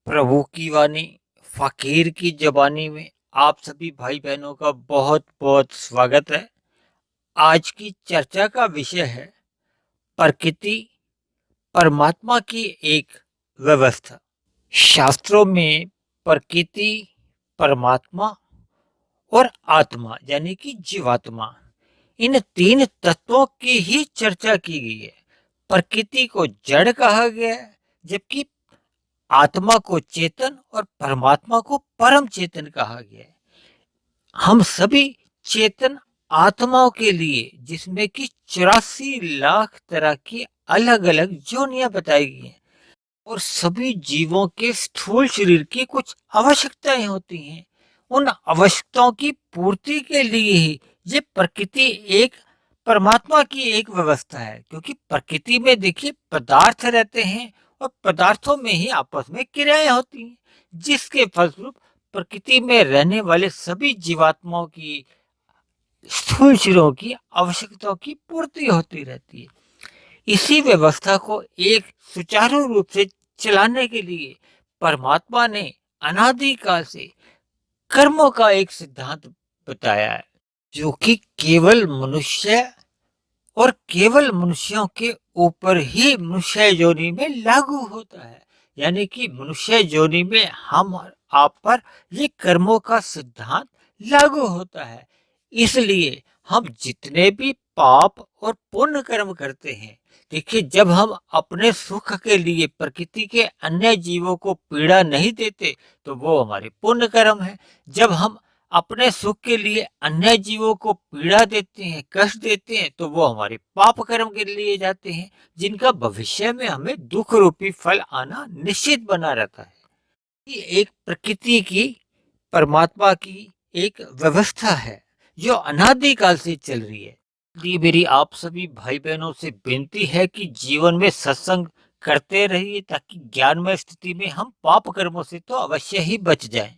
प्रभु की वाणी फकीर की जबानी में आप सभी भाई बहनों का बहुत बहुत स्वागत है। आज की चर्चा का विषय है प्रकृति परमात्मा की एक व्यवस्था। शास्त्रों में प्रकृति, परमात्मा और आत्मा यानी कि जीवात्मा, इन तीन तत्वों की ही चर्चा की गई है। प्रकृति को जड़ कहा गया है, जबकि आत्मा को चेतन और परमात्मा को परम चेतन कहा गया है। हम सभी चेतन आत्माओं के लिए, जिसमें कि 84 लाख तरह की अलग अलग जोनियां बताई गई हैं, और सभी जीवों के स्थूल शरीर की कुछ आवश्यकताएं होती हैं। उन आवश्यकताओं की पूर्ति के लिए ही ये प्रकृति एक परमात्मा की एक व्यवस्था है, क्योंकि प्रकृति में देखिए पदार्थ रहते हैं और पदार्थों में ही आपस में क्रियाएं होती हैं, जिसके फलस्वरूप प्रकृति में रहने वाले सभी जीवात्माओं की स्थूल शरीरों की आवश्यकताओं की पूर्ति होती रहती है। इसी व्यवस्था को एक सुचारू रूप से चलाने के लिए परमात्मा ने अनादिकाल से कर्मों का एक सिद्धांत बताया है, जो कि केवल मनुष्य और केवल मनुष्यों के ऊपर ही मनुष्य योनि में लागू होता है। यानी कि मनुष्य योनि में हम और आप पर ये कर्मों का सिद्धांत लागू होता है। इसलिए हम जितने भी पाप और पुण्य कर्म करते हैं, देखिए जब हम अपने सुख के लिए प्रकृति के अन्य जीवों को पीड़ा नहीं देते तो वो हमारे पुण्य कर्म है। जब हम अपने सुख के लिए अन्य जीवों को पीड़ा देते हैं, कष्ट देते हैं, तो वो हमारे पाप कर्म के लिए जाते हैं, जिनका भविष्य में हमें दुख रूपी फल आना निश्चित बना रहता है। ये एक प्रकृति की, परमात्मा की एक व्यवस्था है जो अनादिकाल से चल रही है। इसलिए मेरी आप सभी भाई बहनों से विनती है कि जीवन में सत्संग करते रहिए, ताकि ज्ञानमय स्थिति में हम पाप कर्मों से तो अवश्य ही बच जाएं।